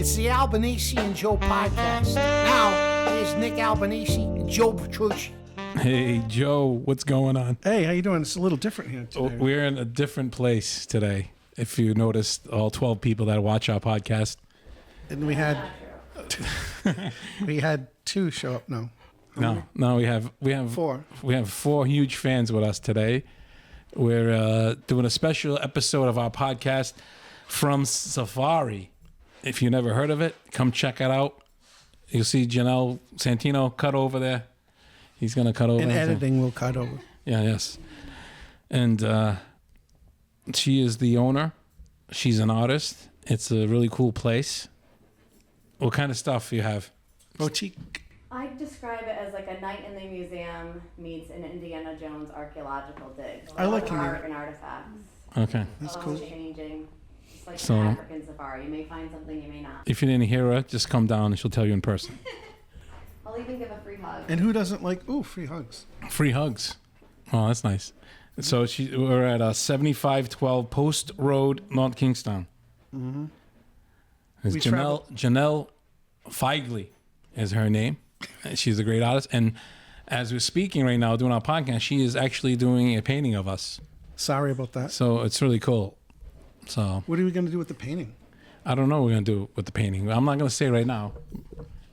It's the Albanese and Joe podcast. Now, here's Nick Albanese and Joe Petrucci. Hey, Joe, what's going on? Hey, how you doing? It's a little different here today. We're in a different place today. If you noticed, all 12 people that watch our podcast. And we had two show up. No, we have four. We have 4 huge fans with us today. We're doing a special episode of our podcast from Seefari. If you never heard of it, come check it out. You'll see Janelle Santino cut over there. He's going to cut over. In editing, we'll cut over. Yeah, yes. And she is the owner. She's an artist. It's a really cool place. What kind of stuff you have? Boutique. I describe it as like a night in the museum meets an Indiana Jones archaeological dig. I like art and artifacts. Okay. That's cool. Changing. It's like So- an African safari. You may find something, you may not. If you didn't hear her, just come down and she'll tell you in person. I'll even give a free hug. And who doesn't like, free hugs? Free hugs. Oh, that's nice. So we're at 7512 Post Road, North Kingstown. Mm-hmm. It's Janelle Fiegley is her name. She's a great artist. And as we're speaking right now, doing our podcast, she is actually doing a painting of us. Sorry about that. So it's really cool. So What are we going to do with the painting? I don't know what we're going to do with the painting. I'm not going to say right now.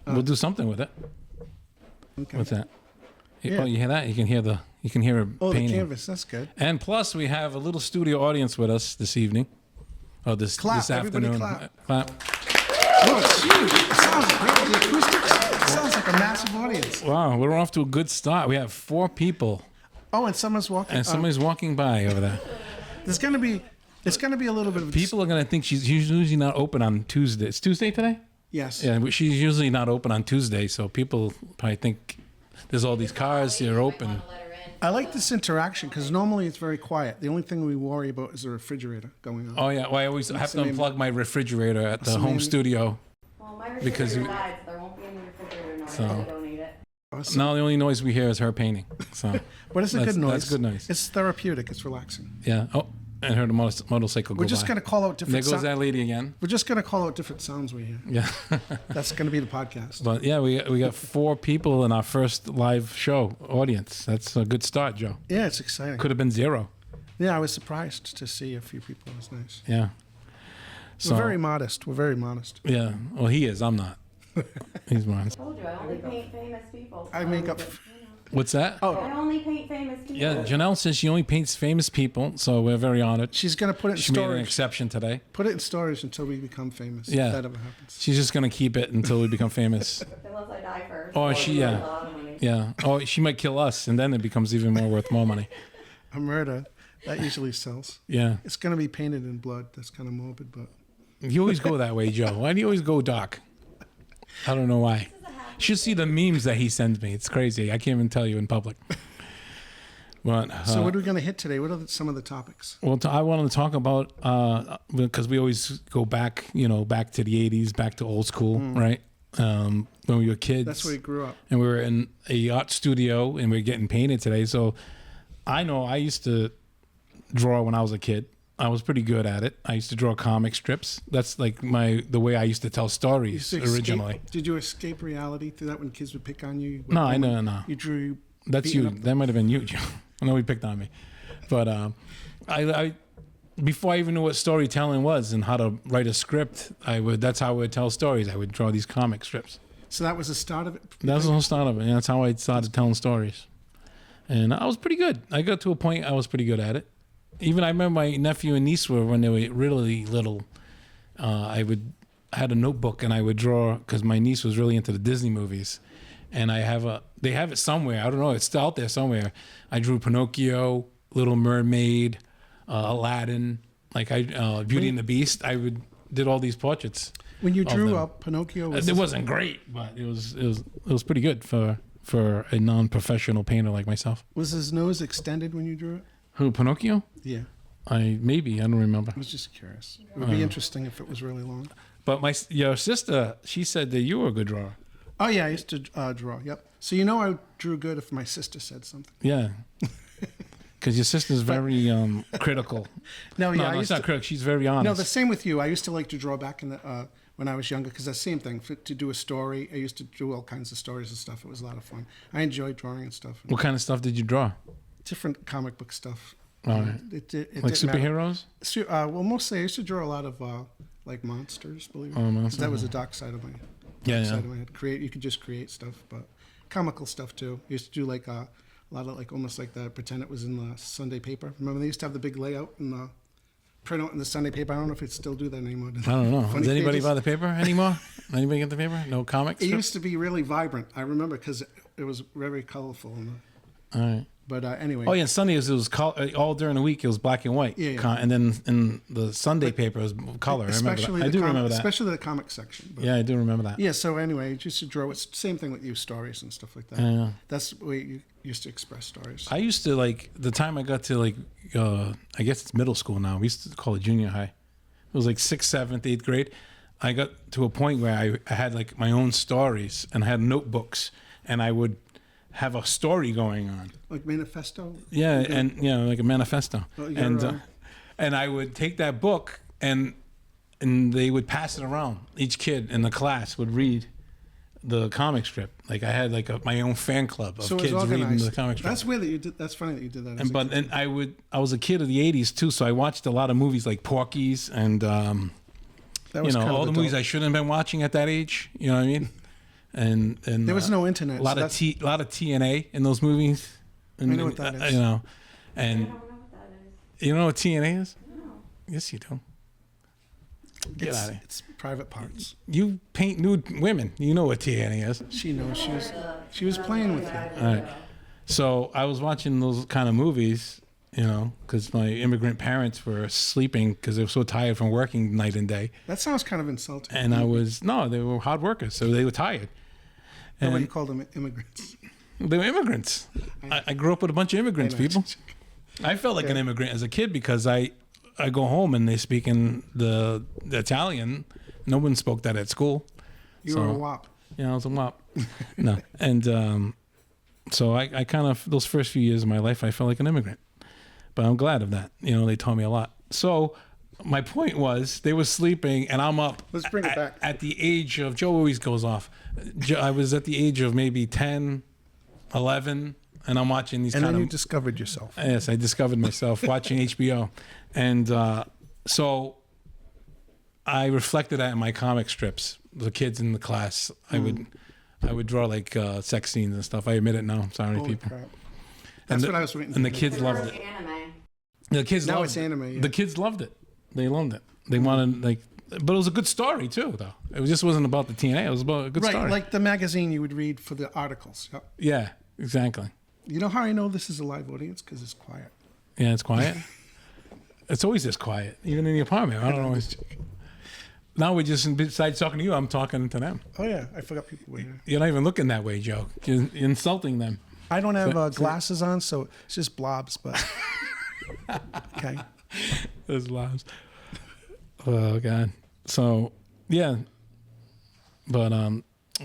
We'll do something with it. Okay. What's that? Yeah. Oh, you hear that? You can hear her painting. The canvas. That's good. And plus, we have a little studio audience with us this evening. Oh, this Everybody afternoon. clap. Oh, it's huge. It sounds great. The acoustics. It sounds like a massive audience. Wow, we're off to a good start. We have 4 people, Oh, and someone's walking. and somebody's walking by over there. It's going to be a little bit of People are going to think she's usually not open on Tuesday. It's Tuesday today? Yes. Yeah, but she's usually not open on Tuesday, so people probably think there's all these cars here open. I like this interaction because normally it's very quiet. The only thing we worry about is the refrigerator going on. Oh, yeah. Well, I always have to the name? unplug my refrigerator at the the home name? studio. Well, my Because refrigerator you- died, so there won't be any refrigerator noise. So- I'll donate it. Awesome. Now the only noise we hear is her painting. So, But it's a good noise. That's good noise. It's therapeutic. It's relaxing. Yeah. Oh, and heard a motorcycle go We're just by. going to call out There different goes sounds. that lady again. We're just going to call out different sounds we hear. Yeah. That's going to be the podcast. But yeah, we got 4 people in our first live show audience. That's a good start, Joe. Yeah, it's exciting. Could have been 0. Yeah, I was surprised to see a few people. It was nice. Yeah. So, We're very modest. yeah. Well, he is. I'm not. He's modest. I told you, I only paint famous people. I make up. What's that? Oh, I only paint famous people. Yeah, Janelle says she only paints famous people, so we're very honored. she's going to put it in She made an storage. exception today. Put it in storage until we become famous. Yeah. If that ever happens. She's just gonna keep it until we become famous. Unless I die first. Oh, I'll she- lose yeah. a lot of money. Yeah. Oh, she might kill us, and then it becomes even worth more money. A murder that usually sells. Yeah. It's going to be painted in blood. That's kind of morbid, but You always go that way, Joe. Why do you always go dark? I don't know why. You should see the memes that he sends me. It's crazy. I can't even tell you in public. But so what are we going to hit today? What are some of the topics? well, I wanted to talk about because we always go back, back to the '80s, back to old school, right? When we were kids. That's where you grew up. And we were in a art studio, and we are getting painted today. So I know I used to draw when I was a kid. I was pretty good at it. I used to draw comic strips. That's like the way I used to tell stories To escape- originally. Did you escape reality through that when kids would pick on you? You No, would- I know, no. You drew. That's beating you. up- That might have been you, Joe. I know he picked on me, but I before I even knew what storytelling was and how to write a script, that's how I would tell stories. I would draw these comic strips. So that was the start of it. That was the whole start of it. And that's how I started telling stories. And I was pretty good. I got to a point I was pretty good at it. Even I remember my nephew and niece were when they were really little. I had a notebook and I would draw because my niece was really into the Disney movies. And they have it somewhere. I don't know. It's still out there somewhere. I drew Pinocchio, Little Mermaid, Aladdin, Beauty and the Beast. Did all these portraits. When you of drew them. up Pinocchio, was It wasn't great, but it was pretty good for a non-professional painter like myself. was his nose extended when you drew it? Who, Pinocchio? Yeah, I don't remember. I was just curious. It would be interesting if it was really long. But your sister, she said that you were a good drawer. Oh yeah, I used to draw. Yep. So I drew good if my sister said something. Yeah. Because your sister's very critical. No, yeah, No, it's not critical. She's very honest. No, the same with you. I used to like to draw back in the when I was younger, because the same thing, to do a story. I used to do all kinds of stories and stuff. It was a lot of fun. I enjoyed drawing and stuff. What kind of stuff did you draw? Different comic book stuff. All right. It Like didn't matter. superheroes? Well, mostly I used to draw a lot of like monsters, believe it. Oh, monsters. That was the dark side of my Yeah, side yeah. of my head. You could just create stuff, but comical stuff too. I used to do like a lot of like almost like that. Pretend it was in the Sunday paper. Remember they used to have the big layout and the printout in the Sunday paper. I don't know if it still do that anymore. I don't know. Funny Does anybody pages. buy the paper anymore? Anybody get the paper? No comics? It used to be really vibrant. I remember because it was very colorful. All right. But anyway. Oh yeah, Sundays it was all during the week. It was black and white. Yeah, yeah. And then in the Sunday paper it was color. I remember that. I do remember that. Especially the comic section. But Yeah, I do remember that. yeah, so anyway, just to draw, it's the same thing with you, stories and stuff like that. Yeah. That's the way you used to express stories. I used to like the time I got to like I guess it's middle school now. We used to call it junior high. It was like 6th, 7th, 8th grade. I got to a point where I had like my own stories and I had notebooks and I would have a story going on. Like manifesto? Yeah, and like a manifesto. Well, And I would take that book and they would pass it around. Each kid in the class would read the comic strip. Like I had like my own fan club of So it was kids reading organized. the comic strip. That's weird that you did. That's funny that you did that. And I was a kid of the '80s too, so I watched a lot of movies like Porky's and that was kind of all the movies I adult. shouldn't have been watching at that age. You know what I mean? And There was no internet. a lot so of that's- a lot of TNA in those movies. And, I know what that is. You know, I and don't know what that is. you know what TNA is? No. Yes, you do. Get it's, out of here. it's private parts. You paint nude women. You know what TNA is. She knows. She was playing with you. All right. So I was watching those kind of movies, because my immigrant parents were sleeping because they were so tired from working night and day. That sounds kind of insulting. And they were hard workers, so they were tired. Nobody And called them immigrants. they were immigrants. I grew up with a bunch of immigrants, I know. people. I felt like an immigrant as a kid because I go home and they speak in the Italian. No one spoke that at school. You were a WAP. Yeah, I was a mop. No. And so I kind of, those first few years of my life, I felt like an immigrant. But I'm glad of that. They taught me a lot. So my point was they were sleeping and I'm up. Let's bring it back. At the age of, Joe always goes off. I was at the age of maybe 10, 11, and I'm watching these And kind then of... you discovered yourself. Yes, I discovered myself watching HBO. And so I reflected that in my comic strips. The kids in the class, I would draw like sex scenes and stuff. I admit it now. Sorry, Holy people. crap. That's what I was waiting for. And the kids It loved was it. anime. The kids Now loved it's it. anime, yeah. The kids loved it. They loved it. They wanted but it was a good story too, though. It just wasn't about the TNA. It was about a good Right, story. like the magazine you would read for the articles. Yep. Yeah, exactly. You know how I know this is a live audience? Because it's quiet. Yeah, it's quiet. It's always this quiet, even in the apartment. I don't know. Now we're just, besides talking to you, I'm talking to them. Oh, yeah. I forgot people were here. You're not even looking that way, Joe. You're insulting them. I don't have glasses on, so it's just blobs, but... Okay. Those lives. Oh God. So yeah. But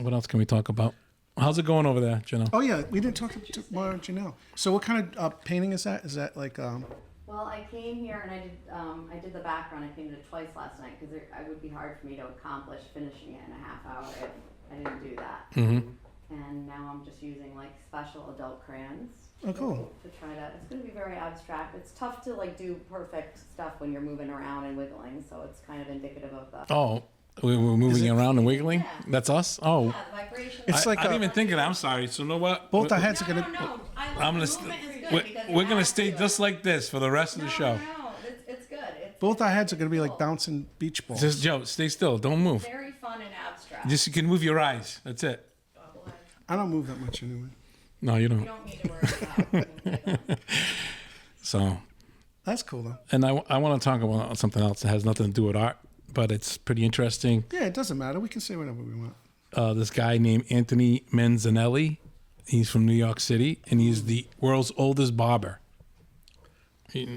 what else can we talk about? How's it going over there, Janelle? Oh, yeah. We didn't talk to more Janelle. So what kind of painting is that? Is that like... Well, I came here and I did the background. I painted it twice last night because it would be hard for me to accomplish finishing it in a half hour if I didn't do that. Mm-hmm. And now I'm just using like special adult crayons. Oh, cool. To try to, it's going to be very abstract. It's tough to like do perfect stuff when you're moving around and wiggling, so it's kind of indicative of the. Oh, we were moving around and wiggling. Yeah. That's us. Oh, Yeah, the vibration. It's like I didn't even think of that. I'm sorry. So you know what? both our heads are going to... No. I'm gonna. We're gonna stay just like this for the rest of the show. No, it's good. It's Both our heads are going to be like bouncing beach balls. Just Joe, stay still. Don't move. very fun and abstract. Just you can move your eyes. That's it. I don't move that much anyway. No, you You don't. don't need to worry about. So, That's cool, though. and I want to talk about something else that has nothing to do with art, but it's pretty interesting. Yeah, it doesn't matter. We can say whatever we want. This guy named Anthony Manzanelli. He's from New York City, and he's the world's oldest barber.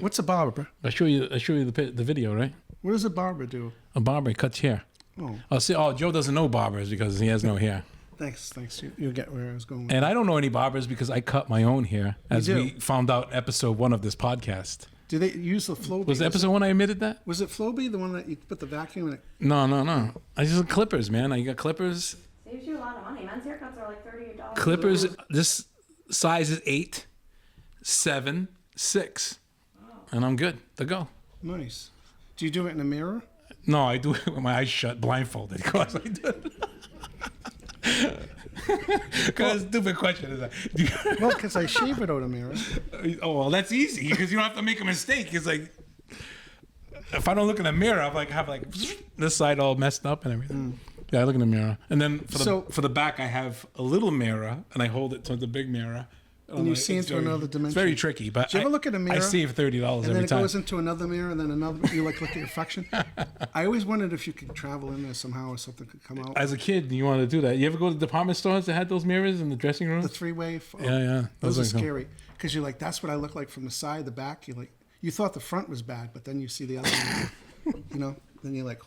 What's a barber? I show you the video, right? What does a barber do? A barber cuts hair. Oh, Joe doesn't know barbers because he has no hair. thanks. You get where I was going with And I don't know any barbers because I cut my own hair, as do. we found out episode 1 of this podcast. Do they use the Flowbee? Was the episode when I admitted that? Was it Flowbee, the one that you put the vacuum in it? No. I just clippers, man. I got clippers. Saves you a lot of money. Men's haircuts are like $38. Clippers. This size is 8, 7, 6, and I'm good to go. Nice. Do you do it in a mirror? No, I do it with my eyes shut, blindfolded. Of course I do. Because stupid question is that. Well, because I shave it out of mirror. Oh, well, that's easy because you don't have to make a mistake. It's like if I don't look in the mirror, I have this side all messed up and everything. Yeah, I look in the mirror, and then for the back, I have a little mirror, and I hold it towards the big mirror. And you see into another dimension. It's very tricky, but do you ever look at a mirror? I save $30 every time. And then it goes into another mirror, and then another. You look at your reflection. I always wondered if you could travel in there somehow, or something could come out. As a kid, you wanted to do that. You ever go to department stores that had those mirrors in the dressing room? The three-way. Yeah. Those are scary because you're like, that's what I look like from the side, the back. You're like, you thought the front was bad, but then you see the other one. Then you're like,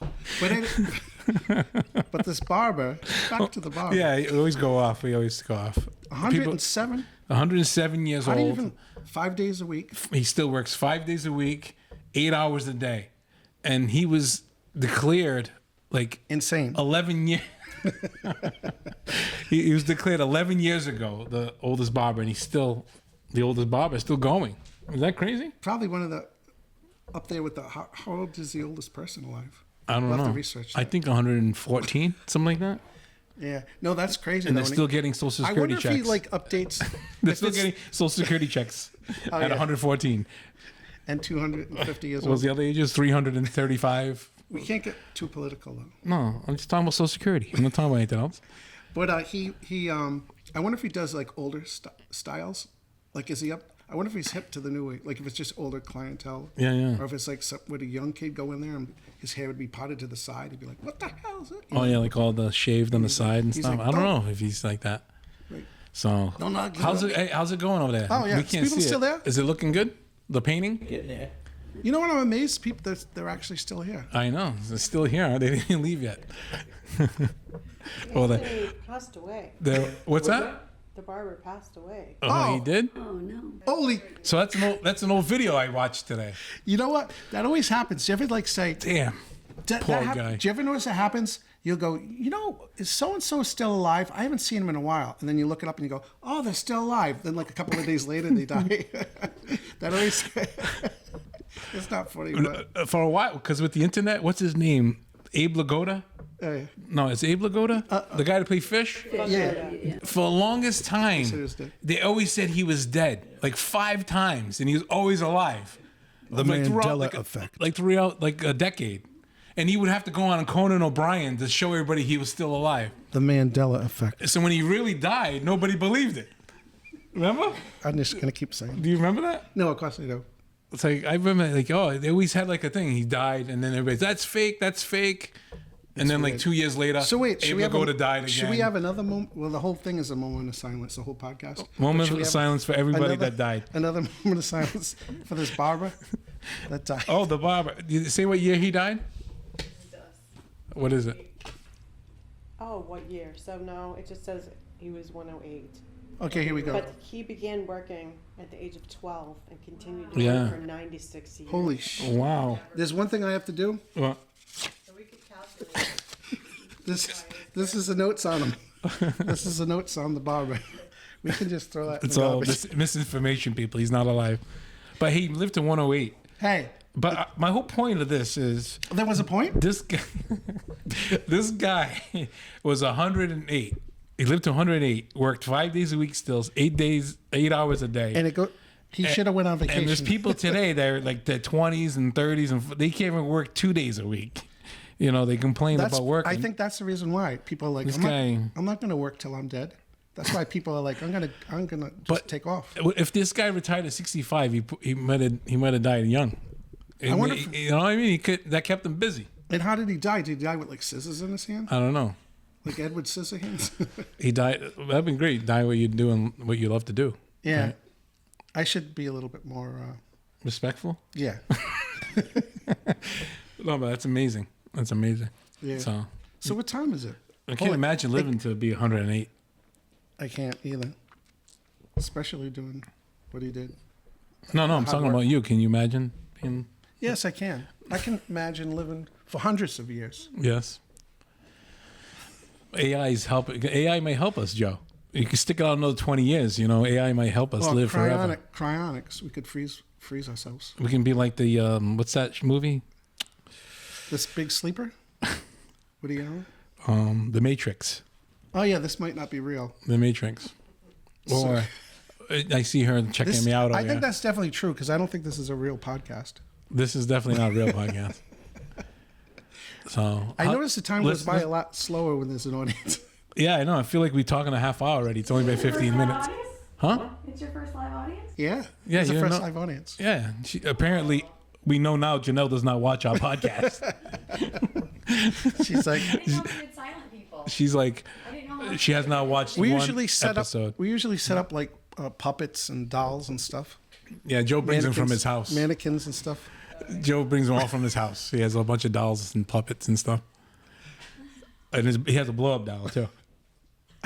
but this barber, back to the barber. Yeah, we always go off. 107. 107 years How do you old. even 5 days a week? He still works 5 days a week, 8 hours a day, and he was declared Insane. 11 years. he was declared 11 years ago the oldest barber, and he's still the oldest barber, still going. Is that crazy? Probably one of the up there with the. How old is the oldest person alive? I don't We'll know. have to research that. I think 114, something like that. Yeah. No, that's crazy. And they're though. still getting Social I Security wonder checks. if he updates. They're if still it's- getting Social Security checks at yeah. 114. and 250 years What was old. the other ages? 335. We can't get too political though. No, I'm just talking about Social Security. I'm not talking about anything else. But I wonder if he does older styles. Is he up? I wonder if he's hip to the new way. If it's just older clientele. Yeah. Or if it's would a young kid go in there and his hair would be parted to the side? He'd be like, "What the hell is it?" Oh yeah, all the shaved on the side and he's stuff. like, I don't "Don't." know if he's like that. Right. So Don't knock how's it it? Hey, how's it going over there? Oh, yeah. we Is can't people see still it. there? Is it looking good? The painting? Getting there. You know what? I'm amazed. People, they're actually still here. I know. They're still here. They didn't leave yet. Well, He passed away. what's that? The barber passed away. Oh, he did. Oh no. Holy! So that's an old video I watched today. You know what? That always happens. Do you ever say, Damn. that Poor hap- guy. Do you ever notice that happens? You'll go, is so and so still alive? I haven't seen him in a while. And then you look it up and you go, oh, they're still alive. Then a couple of days later they die. That always. It's not funny, but For a while, because with the internet, what's his name? Abe Lagoda? No, it's Abe Lagoda, the guy to play fish. yeah. For the longest time, he was dead. they always said he was dead, 5 times, and he was always alive. The throughout, Mandela effect. Throughout a decade. And he would have to go on Conan O'Brien to show everybody he was still alive. The Mandela effect. So when he really died, nobody believed it. Remember? I'm just gonna keep saying. Do you remember that? No, of course I do. It's I remember they always had a thing. He died, and then everybody's that's fake. And then weird. 2 years later, So wait, should Abe we have Lagoda died again. Should we have another moment? Well, the whole thing is a moment of silence. The whole podcast. Moment But should of we have silence for everybody another- that died. Another moment of silence for this barber that died. Oh, the barber. Did you say what year he died? What is it? Oh, what year? So no, it just says he was 108. Okay, here we go. But he began working at the age of 12 and continued to Yeah. work for 96 years. Holy sh! Wow. There's one thing I have to do. Well, So we could calculate. This is the notes on him. This is the notes on the barber. We can just throw that. In it's the all garbage. misinformation, people. He's not alive. But he lived to 108. Hey, But my whole point of this is there was a point. this guy, this guy was 108. He lived to 108, worked 5 days a week still, 8 hours a day. And it go. He should have went on vacation. And there's people today that are their 20s and 30s, and they can't even work 2 days a week. They complain That's, about working. I think that's the reason why people are like, This I'm guy- not going to work till I'm dead. That's why people are like, I'm gonna just But- take off. If this guy retired at 65, he might have died young. I wonder You know what I mean? That kept him busy. And how did he die? Did he die with scissors in his hand, I don't know. like Edward Scissorhands? He died. That'd been great. Die what you do and what you love to do. Yeah, Right. I should be a little bit more. Respectful. Yeah, No, but that's amazing. That's amazing. yeah. So So what time is it? I can't imagine living to be 108. I can't either, especially doing what he did. No, I'm hard talking work. about you. Can you imagine being? Yes, I can. I can imagine living for hundreds of years. Yes. AI may help us, Joe. You can stick it out another 20 years. You know, AI might help us live forever. Cryonics. We could freeze ourselves. We can be like the what's that movie? This big sleeper. What do you know? The Matrix. Oh yeah, this might not be real. The Matrix. Or I see her checking me out over I think here. that's definitely true because I don't think this is a real podcast. This is definitely not a real podcast. So I noticed the time goes by a lot slower when there's an audience. Yeah, I know. I feel like we're talking a half hour already. It's only been 15 minutes. Huh? It's your first live audience? Yeah, Yeah, it's the you first know- live audience. Yeah. Apparently, we know now Janelle does not watch our podcast. She's like, I didn't know we did silent people. She's like, I didn't know how she has not watched we one usually set episode. up. We usually set up like puppets and dolls and stuff. Yeah, Joe brings them from his house. Mannequins and stuff. Joe brings them all from his house. He has a bunch of dolls and puppets and stuff. And he has a blow-up doll, too.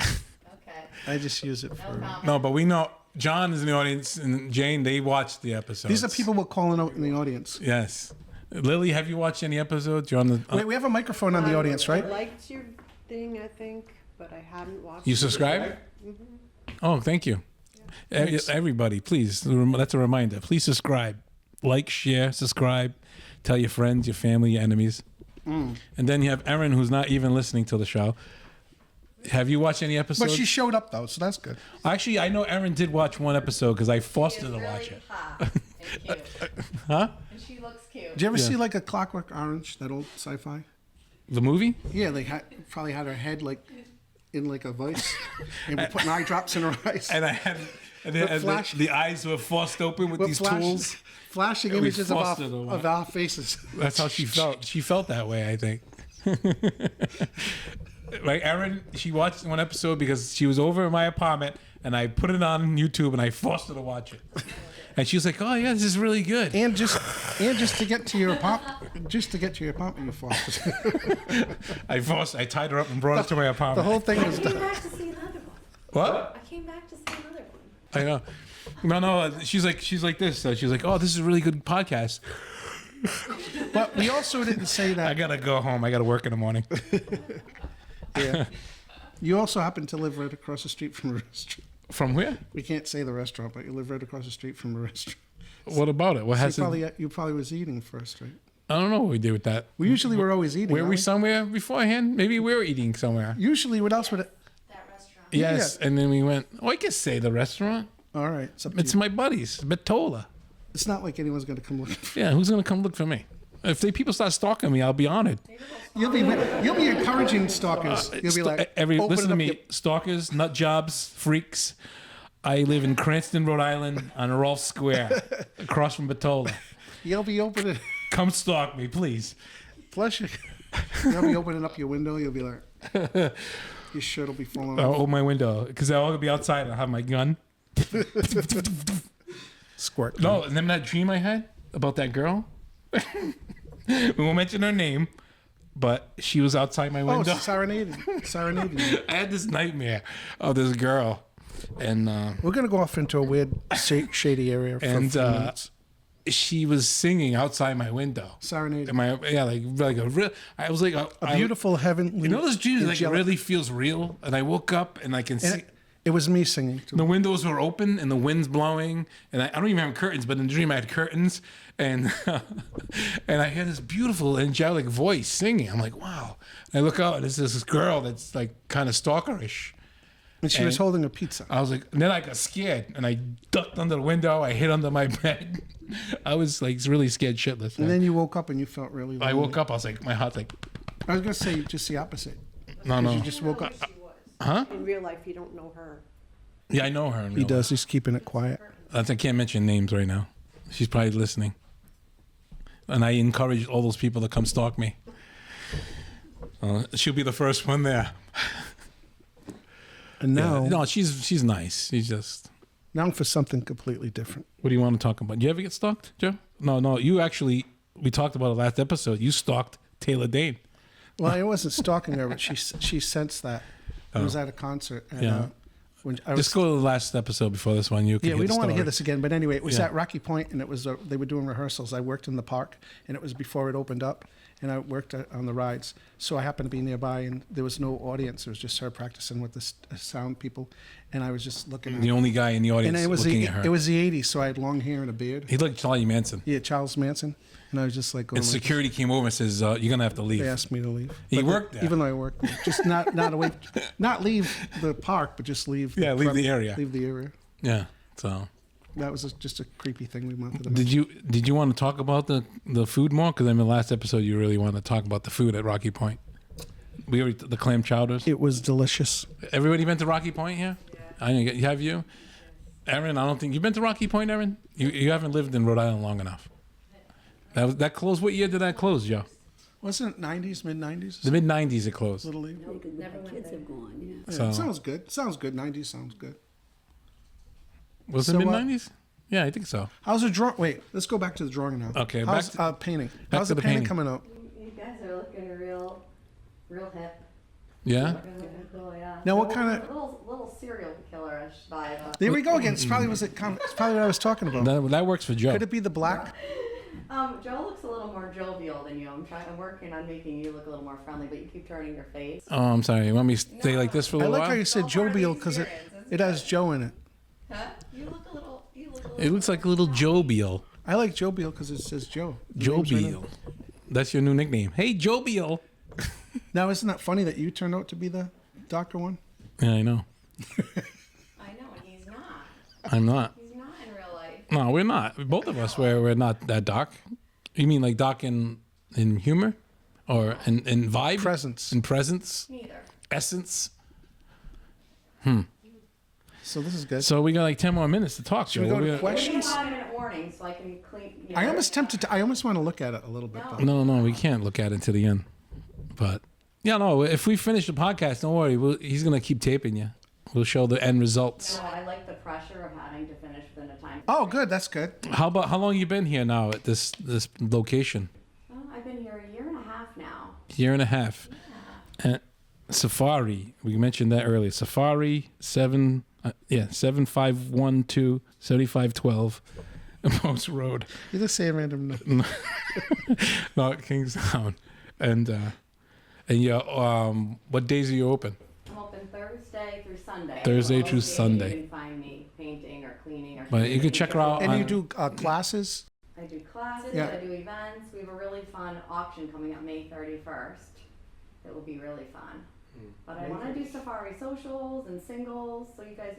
Okay. I just use it for. No, but we know John is in the audience and Jane, they watched the episodes. These are people we're calling out in the audience. Yes. Lily, have you watched any episodes? You're on the. Wait, we have a microphone on the audience, right? I liked your thing, I think, but I hadn't watched You it. subscribe? Oh, thank you. Everybody, please. That's a reminder. Please subscribe. Like, share, subscribe. Tell your friends, your family, your enemies. And then you have Erin, who's not even listening to the show. Have you watched any episodes? But she showed up though, so that's good. Actually, I know Erin did watch one episode because I forced her to watch it. Hot and cute. Huh? And she looks cute. Did you ever see like a Clockwork Orange, that old sci-fi? The movie? Yeah, they probably had her head like in like a vice, and we're putting eye drops in her eyes. And I had, the eyes were forced open with these tools. Flashing And we images of forced her to watch. our faces. That's how she felt. She felt that way, I think. Right, Erin, she watched one episode because she was over in my apartment and I put it on YouTube and I forced her to watch it. And she was like, "Oh yeah, this is really good." And just to get to your apartment, you forced it. I tied her up and brought her to my The apartment. whole thing was I came back to see another one. What? I came back to see another one. I know. No. She's like this. So she's like, "Oh, this is a really good podcast." But we also didn't say I that. gotta go home. I gotta work in the morning. Yeah. You also happen to live right across the street from a restaurant. From where? We can't say the restaurant, but you live right across the street from a restaurant. What about it? What So has you probably was eating first, right? I don't know what we did with that. We usually were always eating. Were aren't we somewhere beforehand? Maybe we were eating somewhere. Usually, what else would it? That restaurant. Yes, and then we went. Oh, I can say the restaurant. All right, it's up to It's you. my buddies, Betola. It's not like anyone's going to come look. Yeah, who's gonna come look for me? If people start stalking me, I'll be honored. You'll be encouraging stalkers. You'll be like, open Listen it to up me, your- stalkers, nut jobs, freaks. I live in Cranston, Rhode Island, on Rolfe Square, across from Betola. You'll be opening. Come stalk me, please. Plus, you'll be opening up your window. You'll be like, your shirt will be falling I'll off. open my window because I'll be outside and I'll have my gun. Squirt. No, and then that dream I had about that girl. We won't mention her name, but she was outside my Oh, window. serenading. I had this nightmare of this girl, and We're gonna go off into a weird, shady area for a and few minutes. she was singing outside my window. Serenading. Like a real. I was like A beautiful heavenly. You know those dreams like it angelic- really feels real, and I woke up and I can see. And it was me singing. Too. The windows were open and the wind's blowing, and I don't even have curtains, but in the dream I had curtains, and and I had this beautiful angelic voice singing. I'm like, wow. And I look out, and it's this girl that's like kind of stalkerish. And she was holding a pizza. I was like, and then I got scared, and I ducked under the window. I hid under my bed. I was like really scared shitless. And then you woke up and you felt really. I lonely. woke up. I was like, my heart's like, I was gonna say just the opposite. no. You just woke up. Huh? In real life, you don't know her. Yeah, I know her. In He real life. does. He's keeping it quiet. I can't mention names right now. She's probably listening. And I encourage all those people to come stalk me. She'll be the first one there. And now, No, she's nice. She's just. now for something completely different. What do you want to talk about? Do you ever get stalked, Joe? No. You actually, we talked about it last episode. You stalked Taylor Dane. Well, I wasn't stalking her, but she sensed that. I was at a concert, and Yeah. when I was, Just go to the last episode before this one. You can yeah, hear we the don't want to hear story. this again. But anyway, it was Yeah. at Rocky Point, and it was they were doing rehearsals. I worked in the park, and it was before it opened up, and I worked on the rides. So I happened to be nearby, and there was no audience. It was just her practicing with the sound people, and I was just looking at The only guy in the audience and it was looking the at her. it was the '80s, so I had long hair and a beard. He looked Charlie Manson. Yeah, Charles Manson, and I was just like, going And like, security came over and says, "You're gonna have to leave." they asked me to leave. He But worked there. even though I worked, there. Just not away, not leave the park, but just leave. Yeah, leave the area. Leave the area. Yeah. So, That was just a creepy thing we wanted to. did you want to talk about the food more? Because in the last episode, you really wanted to talk about the food at Rocky Point. We already the clam chowders. It was delicious. Everybody been to Rocky Point here? I have you, Erin. I don't think you've been to Rocky Point, Erin. You haven't lived in Rhode Island long enough. That closed. What year did that close, Joe? Wasn't it '90s, mid '90s? The mid '90s it closed. Little League. Never went Kids there. have gone, yeah. Yeah, So- sounds good. Sounds good. '90s sounds good. Was So, it mid '90s? Yeah, I think so. How's the drawing? Wait, let's go back to the drawing now. Okay, How's back painting? back How's to the the painting painting. coming out? You guys are looking real hip. Yeah. Really cool, yeah. Now, what So kinda- little serial killer-ish vibe. There we go again. It's probably it's probably what I was talking about. That works for Joe. Could it be the black? Joe looks a little more jovial than you. I'm working on making you look a little more friendly, but you keep turning your face. Oh, I'm sorry. You want me to stay like this for a I little like while? how you said All part of the jovial because experience, isn't it has Joe in it. Huh? You look a little. It looks like a little Jovial. I like jovial because it says Joe. The name's right Jovial. That's your new nickname. Hey, Jovial. on- Now, isn't that funny that you turned out to be the doctor one? Yeah, I know. I know, and he's not. I'm not. He's not in real life. No, we're not. Both of us, we're not that Doc. You mean like Doc in humor? Or in vibe? Presence. In presence? Neither. Essence? So this is good. So we got like 10 more minutes to talk, Should we Joe. go to What we- Give questions? me a 5-minute warning so I can clean. You know, I almost tempted to. I almost want to look at it a little bit. Though. No, we can't look at it to the end. But, yeah, no, if we finish the podcast, don't worry. He's going to keep taping you. We'll show the end results. No, I like the pressure of having to finish within a time. Oh, good. That's good. How long you been here now at this location? Well, I've been here a year and a half now. Year and a half. And Seefari, we mentioned that earlier. Seefari 7512 7512 Post Road, You just say a random. North Kingstown. And yeah, what days are you open? I'm open Thursday through Sunday. Thursday So through most days Sunday. You can find me painting or cleaning or. But you can check her out And on. you do classes. I do classes. Yeah. I do events. We have a really fun auction coming up May 31st. It will be really fun. But I want to do Safari socials and singles, so you guys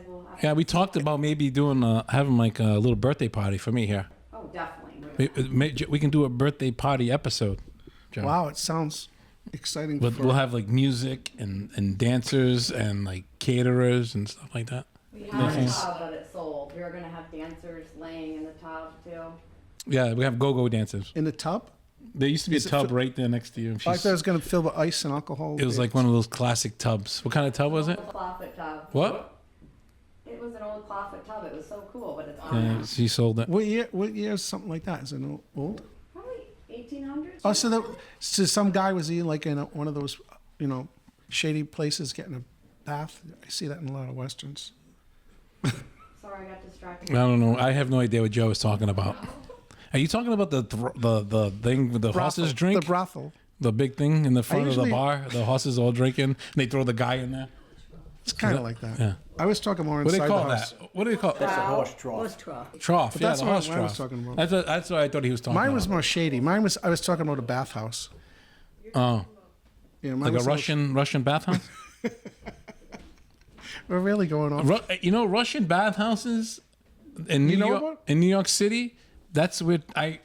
will have. Yeah, we talked about maybe doing having like a little birthday party for me here. Oh, definitely. We can do a birthday party episode. Joe. Wow, it sounds exciting. But for- we'll have like music and dancers and like caterers and stuff like that. We have a Nice. tub, but it's sold. We are going to have dancers laying in the tub too. Yeah, we have go-go dancers. in the tub. There used to be a Is it tub fi- right there next to you. I thought I was going to fill with ice and alcohol. It was like one of those classic tubs. What kind of tub was it? Old clawfoot tub. What? It was an old clawfoot tub. It was so cool, but it's on Yeah, now. she sold it. What year? What year is something like that? Is it old? Probably 1800s. Oh, so some guy was like in one of those, shady places getting a bath. I see that in a lot of westerns. Sorry, I got distracted. I don't know. I have no idea what Joe is talking about. Are you talking about the thing with the horses drink? The brothel. The big thing in the front of the usually- bar? The horses all drinking. And they throw the guy in there? It's kind of like that. Yeah. I was talking more What do inside they call the house. that? What do they call That's it? a horse trough. Horse trough. Trough. But Yeah, that's the what horse I was trough. talking about. That's what I thought he was talking Mine about. was more shady. I was talking about a bathhouse. Oh, Yeah, mine like a was Russian bathhouse? We're really going off. Russian bathhouses in You know about? In New York City. That's where I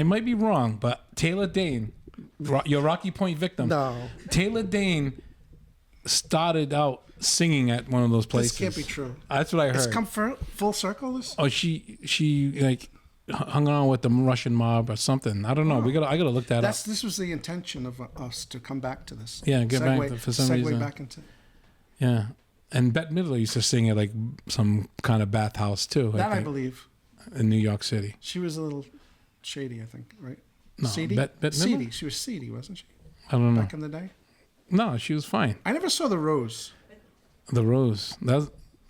might be wrong, but Taylor Dane, your Rocky Point victim. No, Taylor Dane started out singing at one of those places. this can't be true. That's what I heard. It's come full circle. This. Oh, she like hung on with the Russian mob or something. I don't know. I gotta look that up. This was the intention of us to come back to this. Yeah, get back Segue- to- for some segue reason. back into Yeah, and Bette Midler used to sing at like some kind of bathhouse too. that. I think, believe in New York City. she was a little shady. I think, right? No, seedy. Bette Midler? Seedy. She was seedy, wasn't she? I don't know. Back in the day. No, she was fine. I never saw the rose. The Rose.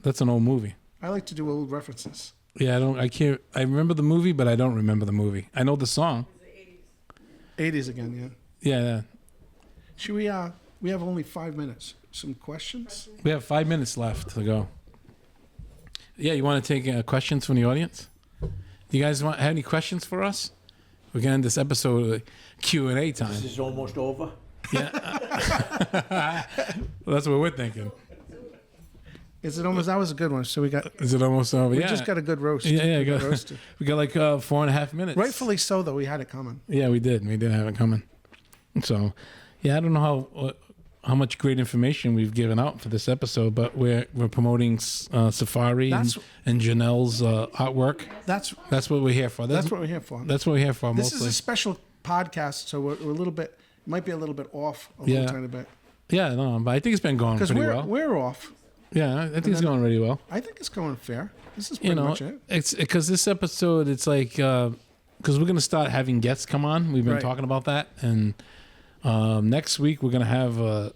That's an old movie. I like to do old references. Yeah, I can't. I remember the movie, but I don't remember the movie. I know the song. 80s again, yeah. Yeah. Should we have only 5 minutes. Some questions? We have 5 minutes left to go. Yeah, you want to take questions from the audience? Do you guys have any questions for us? We're gonna end this episode with Q&A time. This is almost over. Yeah. Well, that's what we're thinking. Is it almost? That was a good one. So we got. Is it almost over? We Yeah. just got a good roast. Yeah, We got got, roasted. we got like 4.5 minutes. Rightfully so, though. We had it coming. Yeah, we did. We did have it coming. So, yeah, I don't know how much great information we've given out for this episode, but we're promoting Seefari and Janelle's artwork. That's That's what we're here for. what we're here for. That's what we're here for This mostly. is a special podcast, so we're a little bit. Might be a little bit off. A Yeah. little tiny bit. Yeah, no, but I think it's been going Because pretty we're well. we're off. Yeah, I think it's going really well. I think it's going fair. This is pretty You know, much it. it's because this episode, it's like because we're gonna start having guests come on. We've been Right. talking about that, and next week we're gonna have a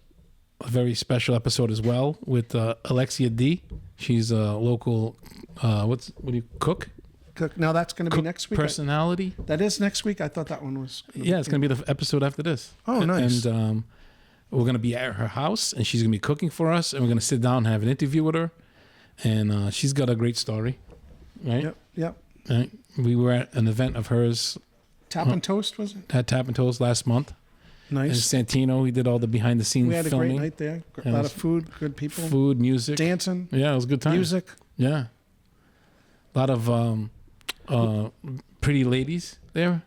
very special episode as well with Alexia D. She's a local what do you cook Now that's going to be next week. personality. That is next week. I thought that one was. Yeah, it's gonna be the episode after this. Oh, nice. And we're gonna be at her house, and she's gonna be cooking for us, and we're gonna sit down and have an interview with her, and she's got a great story, right? Yep. Right. We were at an event of hers Tap and toast was it? at Tap and Toast last month, and Nice. Santino. He did all the behind the scenes We had a filming, great night there. A Yeah, lot it of food, good people, food, music. dancing, Yeah, it was a good time. music. Yeah, a lot of pretty ladies there.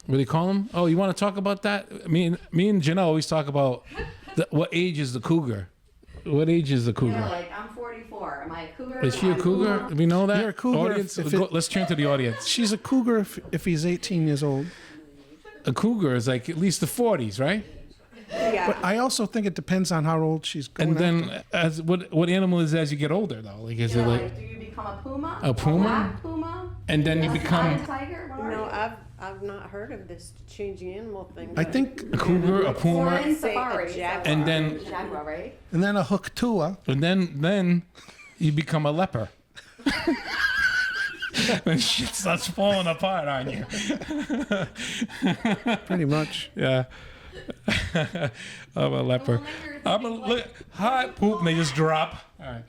What do you call them? Oh, you want to talk about that? Me and Janelle always talk about what age is the cougar. What age is the cougar? Yeah, like I'm 44. Am I a cougar? Is she a Am I cougar? Do we know that? You're a cougar Audience, if let's turn to the audience. She's a cougar if he's 18 years old. A cougar is like at least the 40s, right? Yeah. But I also think it depends on how old she's going. And then after. as what animal is as you get older though? Like is You it know, like like, do you become a puma? A puma? black puma? and then you A become lion, tiger? What are No, you? I've not heard of this changing animal thing. I but- think, a cougar, a Or puma, in Say a safari. jaguar. and then Jaguar, right? and then a hook tua. and then you become a leper. When shit starts falling apart on you. Pretty much. Yeah. I'm a leper. I'm a hot poop, and they just drop. All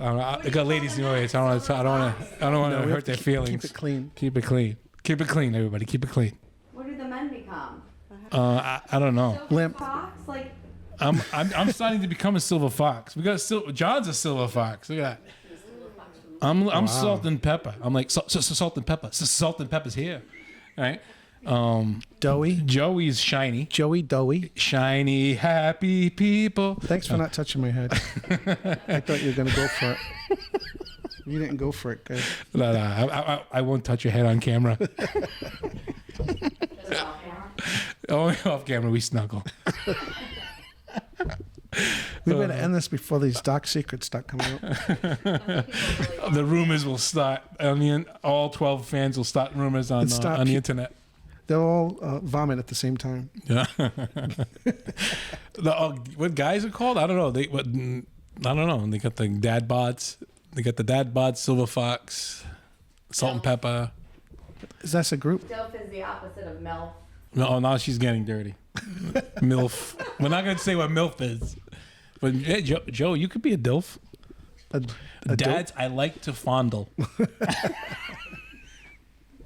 right. I got ladies in the audience. I don't want to we have hurt their feelings. Keep it clean. Keep it clean. Keep it clean, everybody. Keep it clean. What do the men become? I don't know. Silver Limp. fox? Like, I'm starting to become a silver fox. We got John's a silver fox. Look at that. I'm salt and pepper. I'm like salt and pepper. Salt and pepper's here. All right. Doughy. Joey's shiny. Joey Doughy. Shiny, happy people. Thanks for not touching my head. I thought you were going to go for it. You didn't go for it, good. No, I won't touch your head on camera. just off camera? Only off camera we snuggle. We better end this before these dark secrets start coming out. The rumors will start. All 12 fans will start rumors on start on the pe- internet. They'll all vomit at the same time. Yeah. What guys are called? I don't know. I don't know. They got the dad bods. They got the dad bods, silver fox, salt and pepper. Is that a group? Dilf is the opposite of MILF. No, now she's getting dirty. MILF. We're not gonna say what MILF is. But yeah, Joe, you could be a DILF. A Dads, I like to fondle.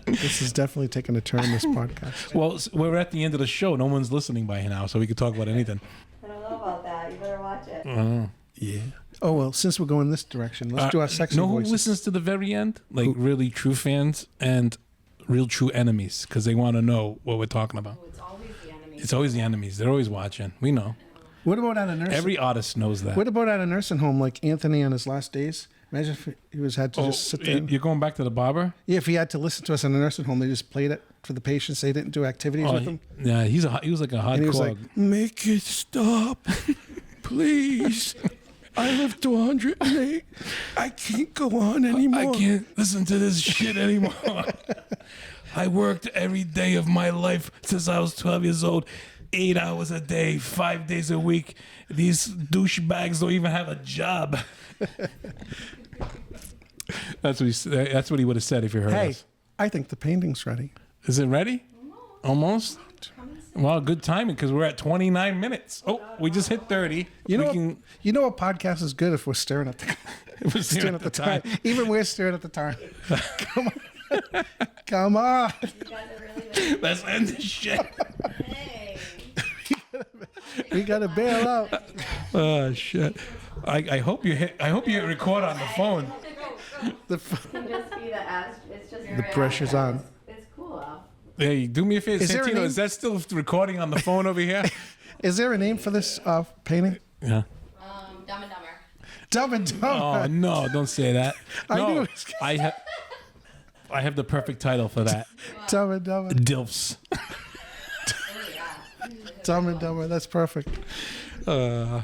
This is definitely taking a turn, this podcast. Well, we're at the end of the show. No one's listening by now, so we can talk about anything. I don't know about that. You better watch it. Yeah. Oh, well, since we're going this direction, let's do our sexy know voices. who listens to the very end? Like really true fans and real true enemies, because they want to know what we're talking about. Oh, it's always the enemy. It's always the enemies. They're always watching. We know. What about at a nursing Every artist knows that. What about at a nursing home like Anthony on his last days? Imagine if he had to just sit there. You're going back to the barber? Yeah, if he had to listen to us in a nursing home, they just played it for the patients. They didn't do activities with them. Yeah, he was like a hardcore. And he was like, "Make it stop, please. I live to 108. I can't go on anymore. I can't listen to this shit anymore. I worked every day of my life since I was 12 years old. 8 hours a day, 5 days a week. These douchebags don't even have a job. That's what he would have said if you heard Hey, us. I think the painting's ready. Is it ready? Almost? Well, good timing because we're at 29 minutes. Oh, we just hit 30. You know, we can, you know, a podcast is good if we're staring at the if we're staring at the time. Even we're staring at the time. Come on, come on. You guys are really Let's end this shit. Hey. We gotta bail out. Oh shit! I hope you hit. I hope you record on the phone. The It can just be the S. It's just the pressure's on. It's cool though. Hey, do me a favor, Is there a Santino. name? Is that still recording on the phone over here? Is there a name for this painting? Yeah. Dumb and Dumber. Dumb and Dumber. Oh no! Don't say that. I No, knew it was- I have the perfect title for that. Dumb and Dumber. Dilfs. Dumb and Dumber. That's perfect. Uh,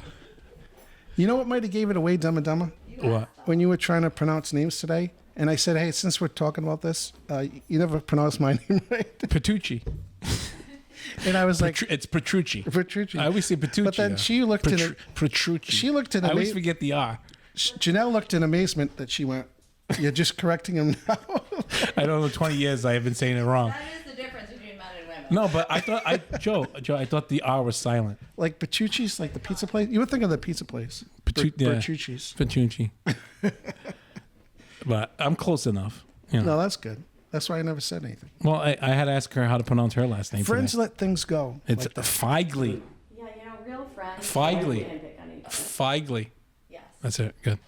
You know what might have gave it away, Dumb and Dumber? what? When you were trying to pronounce names today, and I said, "Hey, since we're talking about this, you never pronounce my name right." Petrucci. And I was like, It's Petrucci. "Petrucci." I always say Petrucci. But then she looked in it. Petrucci. She looked in I always ama- forget the R. Janelle looked in amazement that she went, "You're just correcting him now." I don't know. 20 years I have been saying it wrong. That is the difference between men and women. No, but I thought Joe, I thought the R was silent. Like Petrucci's, like the pizza place. You would think of the pizza place. Yeah. Petrucci's. Petrucci. But I'm close enough. You know. No, that's good. That's why I never said anything. Well, I had to ask her how to pronounce her last name. Friends today. let things go. It's like that. Fiegley. Yeah, real friends. Fiegley. Didn't pick on each other. Fiegley. Yes. That's it. Good.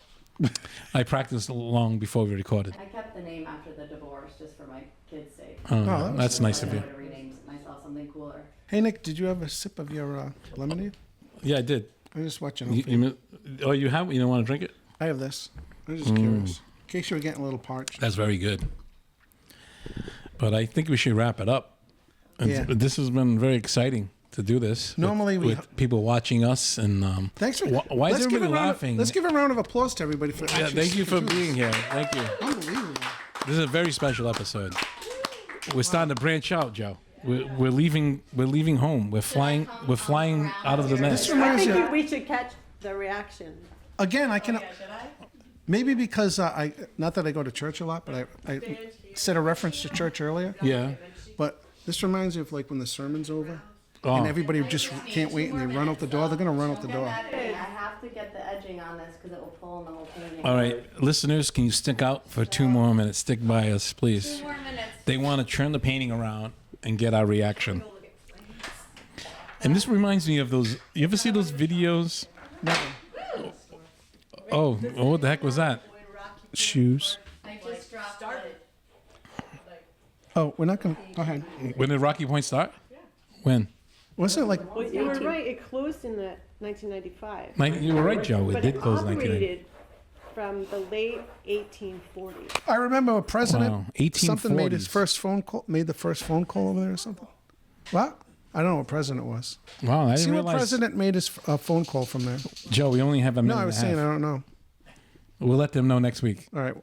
I practiced long before we recorded. I kept the name after the divorce just for my kids' sake. Oh, that was that's nice of I you. would have renamed myself something cooler. Hey Nick, did you have a sip of your lemonade? Yeah, I did. I'm just watching. You have? You don't want to drink it? I have this. I'm just curious. In case you were getting a little parched. That's very good. But I think we should wrap it up. And Yeah. This has been very exciting to do this. Normally with people watching us and Thanks for. why is let's give everybody a round laughing? let's give a round of applause to everybody for. Yeah, actually thank you for doing being here. Thank you. this. Unbelievable. This is a very special episode. We're starting to branch out, Joe. We're leaving home. We're flying out of the This nest. I reminds think you. we should catch the reaction. Again, I can. Yeah, should I? Maybe because I, not that I go to church a lot, but I said a reference to church earlier. Yeah. But this reminds me of like when the sermon's over Oh. and everybody just can't wait and they run out the door. They're gonna run out the Get door. that in. I have to get the edging on this because it will pull in the whole painting. All right, listeners, can you stick out for 2 more minutes? Stick by us, please. 2 more minutes. They want to turn the painting around and get our reaction. And this reminds me of those. You ever see those videos? Never. Oh, what the heck was that? Shoes. I just dropped it. Oh, we're not gonna. Go ahead. When did Rocky Point start? When? Wasn't it like? Well, you were right. It closed in the 1995. You were right, Joe. It But did it close in 1990. operated from the late 1840s. I remember a president. Wow, Something made his 1840s. first phone call. Made the first phone call over there or something. What? I don't know what president it was. Wow, I See didn't what realize. president made his phone call from there? Joe, we only have a minute. No, I was saying I don't know. We'll let them know next week. All right.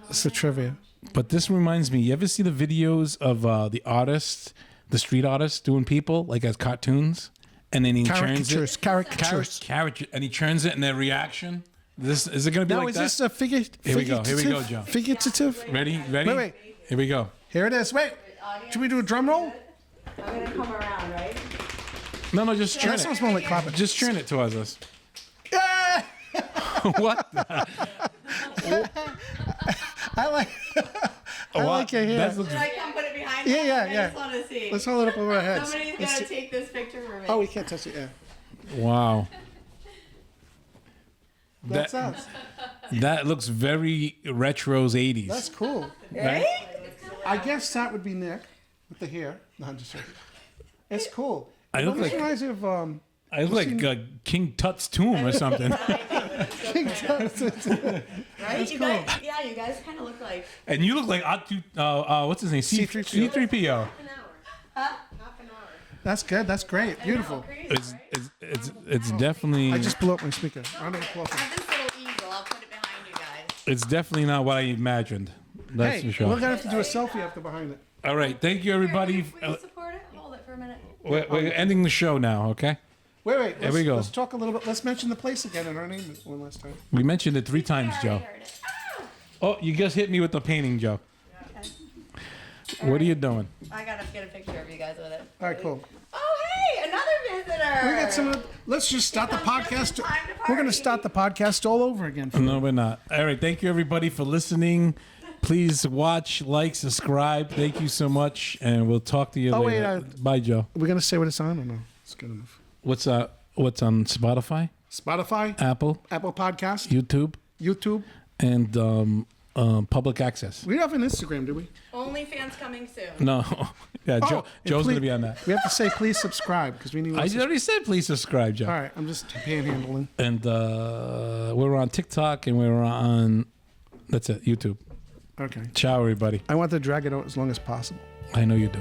It's the trivia. But this reminds me. You ever see the videos of the artists, the street artists, doing people like as cartoons, and then he turns it. Caricatures. And he turns it, and their reaction. This is it going to be Now, like is that? this a Here we go, Joe. Figurative? Ready? Wait. Here we go. Here it is. Wait. Should we do a drum roll? I'm gonna come around, right? No, just churn That it. sounds more like clapping. Just churn it towards us. Yeah! What? I like. I like your hair. That looks, Should I come put it behind Yeah, me? yeah, I yeah. just want to see. Let's hold it up over our heads. Somebody's Let's gonna see. take this picture for me. Oh, we can't touch it. Yeah. wow. That's us. That looks very retro's 80s. That's cool. right? I guess that would be Nick with the hair. No, I'm just joking. It's cool. I look This like reminds me of I look like King Tut's tomb or something. King Tut's. Right? You guys, yeah, you guys kind of look like. And you look like what's his name? C-3PO. C-3PO. That's good. That's great. Beautiful. It's definitely I just blew up my speaker. Round of applause. I have this little eagle. I'll put it behind you guys. it's definitely not what I imagined. That's Hey, for sure. we're gonna have to do a selfie after behind it. All right, thank you everybody. Will you support it? Hold it for a minute. We're ending the show now, okay? Wait. There we go. Let's talk a little bit. Let's mention the place again and our name one last time. We mentioned it 3 times, I Joe. already heard it. Oh, you just hit me with the painting, Joe. What are you doing? I gotta get a picture of you guys with it. All right, cool. Oh, hey, another visitor. We got some. Let's just start the Comes just podcast. in time to We're going to party. start the podcast all over again. No, we're not. All right. Thank you, everybody, for listening. Please watch, like, subscribe. Thank you so much, and we'll talk to you Oh, later. wait, Bye, Joe. We're going to say what it's on or no? It's good enough. What's on Spotify, Spotify, Apple, Podcast, YouTube, YouTube. and public access? We have an Instagram, do we? OnlyFans coming soon. No. Yeah, Oh, Joe, and Joe's please- going to be on that. We have to say please subscribe because we need. I already said please subscribe, Joe. All right, I'm just panhandling. And we're on TikTok, and we're on, that's it, YouTube. Okay. Ciao, everybody. I want to drag it out as long as possible. I know you do.